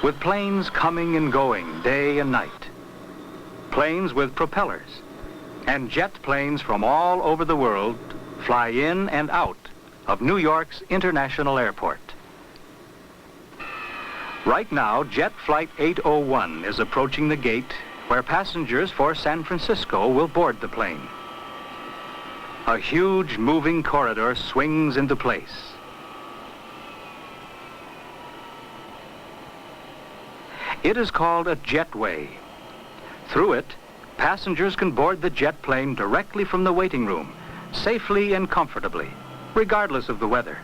with planes coming and going day and night. Planes with propellers, and jet planes from all over the world fly in and out of New York's International Airport. Right now, Jet Flight 801 is approaching the gate where passengers for San Francisco will board the plane. A huge moving corridor swings into place. It is called a jetway. Through it, passengers can board the jet plane directly from the waiting room, safely and comfortably, regardless of the weather.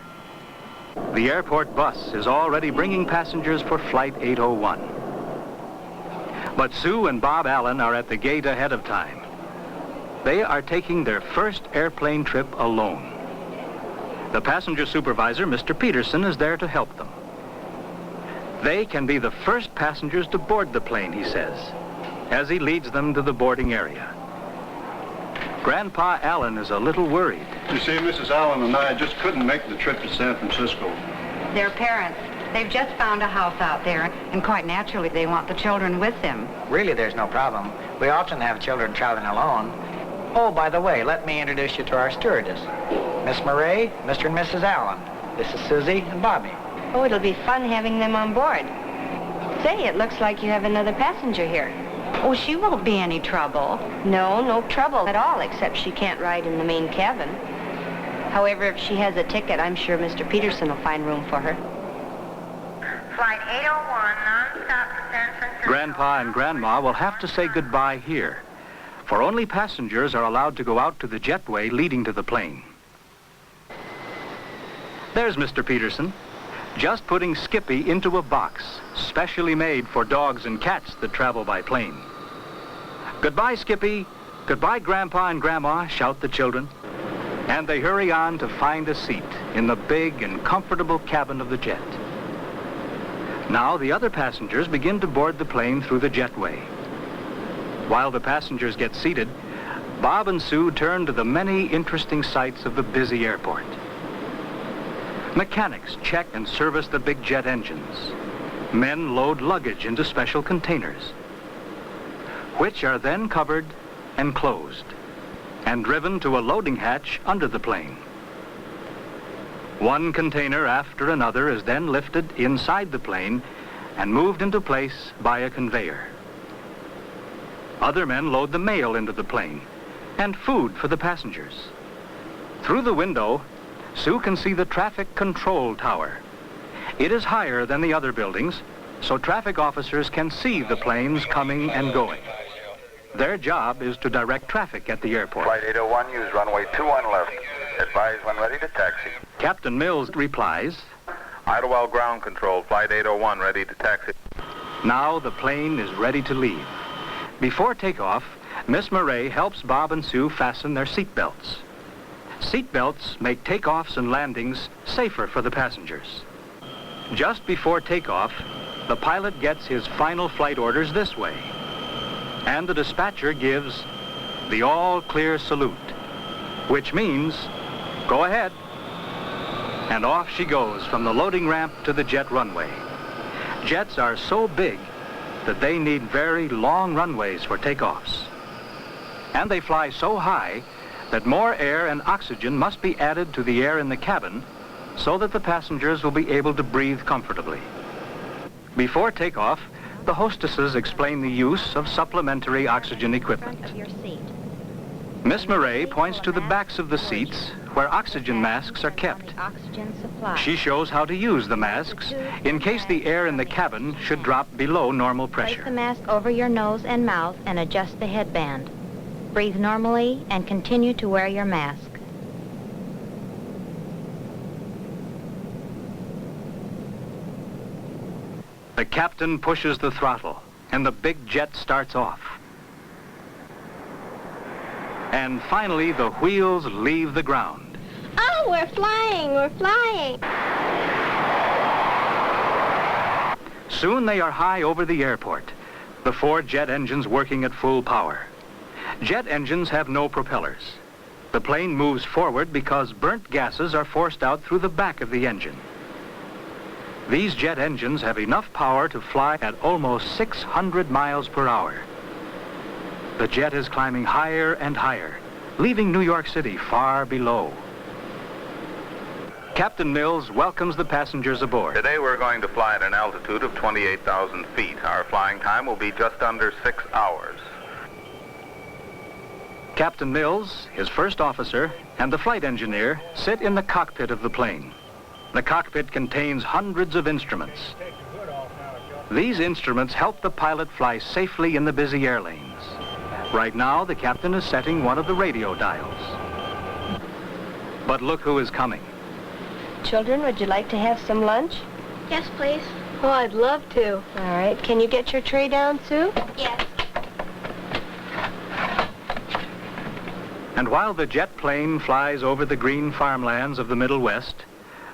The airport bus is already bringing passengers for Flight 801. But Sue and Bob Allen are at the gate ahead of time. They are taking their first airplane trip alone. The passenger supervisor, Mr. Peterson, is there to help them. They can be the first passengers to board the plane, he says, as he leads them to the boarding area. Grandpa Allen is a little worried. You see, Mrs. Allen and I just couldn't make the trip to San Francisco. Their parents, they've just found a house out there, and quite naturally they want the children with them. Really, there's no problem. We often have children traveling alone. Oh, by the way, let me introduce you to our stewardess. Miss Murray, Mr. and Mrs. Allen. This is Susie and Bobby. Oh, it'll be fun having them on board. Say, it looks like you have another passenger here. Oh, she won't be any trouble. No, no trouble at all, except she can't ride in the main cabin. However, if she has a ticket, I'm sure Mr. Peterson will find room for her. Flight 801, non-stop to San Francisco. Grandpa and Grandma will have to say goodbye here, for only passengers are allowed to go out to the jetway leading to the plane. There's Mr. Peterson, just putting Skippy into a box, specially made for dogs and cats that travel by plane. Goodbye, Skippy. Goodbye, Grandpa and Grandma, shout the children. And they hurry on to find a seat in the big and comfortable cabin of the jet. Now the other passengers begin to board the plane through the jetway. While the passengers get seated, Bob and Sue turn to the many interesting sights of the busy airport. Mechanics check and service the big jet engines. Men load luggage into special containers, which are then covered and closed and driven to a loading hatch under the plane. One container after another is then lifted inside the plane and moved into place by a conveyor. Other men load the mail into the plane and food for the passengers. Through the window, Sue can see the traffic control tower. It is higher than the other buildings, so traffic officers can see the planes coming and going. Their job is to direct traffic at the airport. Flight 801, use runway 21 left. Advise when ready to taxi. Captain Mills replies, Idlewild Ground Control, Flight 801, ready to taxi. now the plane is ready to leave. Before takeoff, Miss Murray helps Bob and Sue fasten their seat belts. Seat belts make takeoffs and landings safer for the passengers. Just before takeoff, the pilot gets his final flight orders this way, and the dispatcher gives the all-clear salute, which means, go ahead. And off she goes from the loading ramp to the jet runway. Jets are so big that they need very long runways for takeoffs. And they fly so high that more air and oxygen must be added to the air in the cabin so that the passengers will be able to breathe comfortably. Before takeoff, the hostesses explain the use of supplementary oxygen equipment. Miss Murray points to the backs of the seats where oxygen masks are kept. She shows how to use the masks in case the air in the cabin should drop below normal pressure. Place the mask over your nose and mouth and adjust the headband. Breathe normally and continue to wear your mask. The captain pushes the throttle, and the big jet starts off. And finally, the wheels leave the ground. Oh, we're flying! We're flying! Soon they are high over the airport, the 4 jet engines working at full power. Jet engines have no propellers. The plane moves forward because burnt gases are forced out through the back of the engine. These jet engines have enough power to fly at almost 600 miles per hour. The jet is climbing higher and higher, leaving New York City far below. Captain Mills welcomes the passengers aboard. Today we're going to fly at an altitude of 28,000 feet. Our flying time will be just under 6 hours. Captain Mills, his first officer, and the flight engineer sit in the cockpit of the plane. The cockpit contains hundreds of instruments. These instruments help the pilot fly safely in the busy air lanes. Right now, the captain is setting one of the radio dials. But look who is coming. Children, would you like to have some lunch? Yes, please. Oh, I'd love to. All right. Can you get your tray down, Sue? Yes. And while the jet plane flies over the green farmlands of the Middle West,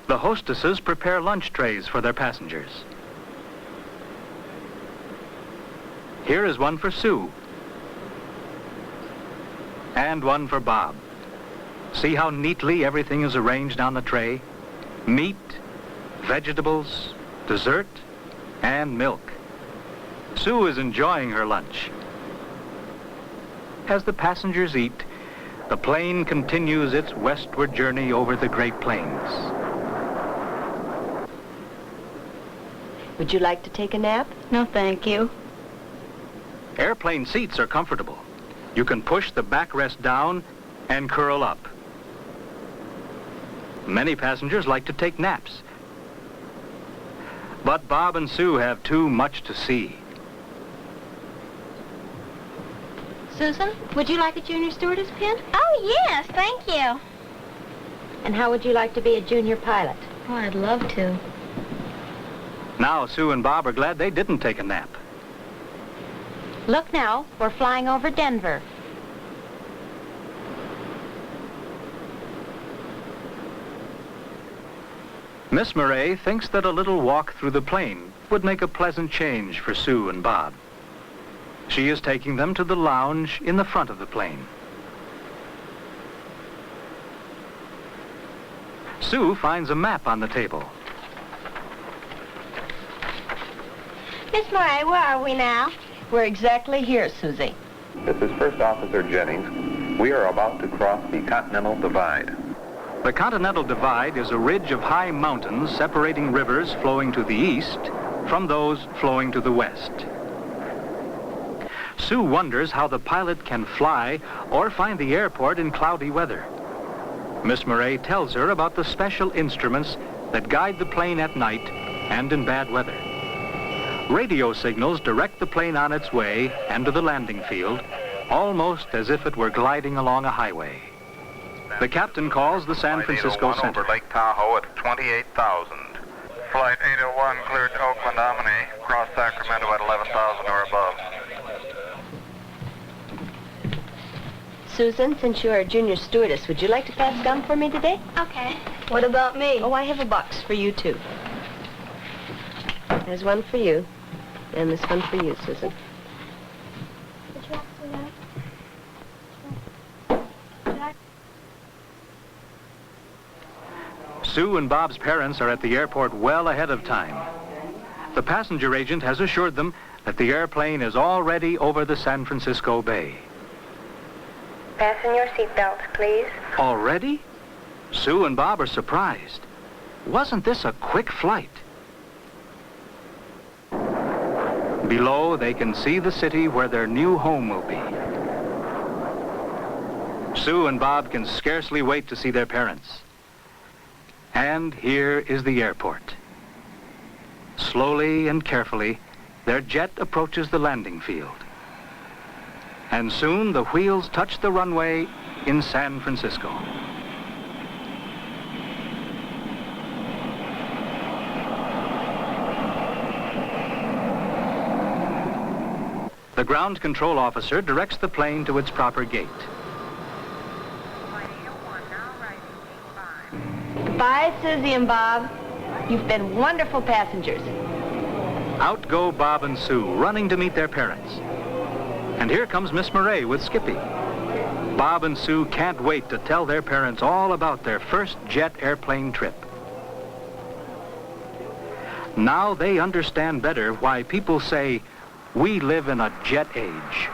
the hostesses prepare lunch trays for their passengers. Here is one for Sue. And one for Bob. See how neatly everything is arranged on the tray? Meat, vegetables, dessert, and milk. Sue is enjoying her lunch. As the passengers eat, the plane continues its westward journey over the Great Plains. Would you like to take a nap? No, thank you. Airplane seats are comfortable. You can push the backrest down and curl up. Many passengers like to take naps. But Bob and Sue have too much to see. Susan, would you like a junior stewardess pin? Oh, yes, thank you. And how would you like to be a junior pilot? Oh, I'd love to. Now Sue and Bob are glad they didn't take a nap. Look now, we're flying over Denver. Miss Murray thinks that a little walk through the plane would make a pleasant change for Sue and Bob. She is taking them to the lounge in the front of the plane. Sue finds a map on the table. Miss Murray, where are we now? We're exactly here, Susie. This is First Officer Jennings. We are about to cross the Continental Divide. The Continental Divide is a ridge of high mountains separating rivers flowing to the east from those flowing to the west. Sue wonders how the pilot can fly or find the airport in cloudy weather. Miss Murray tells her about the special instruments that guide the plane at night and in bad weather. Radio signals direct the plane on its way and to the landing field, almost as if it were gliding along a highway. The captain calls the San Francisco Flight 801 Center. over Lake Tahoe at 28,000. Flight 801 cleared to Oakland Omni, cross Sacramento at 11,000 or above. Susan, since you're a junior stewardess, would you like to pass gum for me today? Okay. What about me? Oh, I have a box for you, too. There's one for you, and this one for you, Susan. Would you like to do that? Sue and Bob's parents are at the airport well ahead of time. The passenger agent has assured them that the airplane is already over the San Francisco Bay. Fasten your seatbelts, please. Already? Sue and Bob are surprised. Wasn't this a quick flight? Below, they can see the city where their new home will be. Sue and Bob can scarcely wait to see their parents. And here is the airport. Slowly and carefully, their jet approaches the landing field. And soon the wheels touch the runway in San Francisco. The ground control officer directs the plane to its proper gate. Flight 801 now rising, gate 5. Bye, Susie and Bob. You've been wonderful passengers. Out go Bob and Sue, running to meet their parents. And here comes Miss Murray with Skippy. Bob and Sue can't wait to tell their parents all about their first jet airplane trip. Now they understand better why people say we live in a jet age.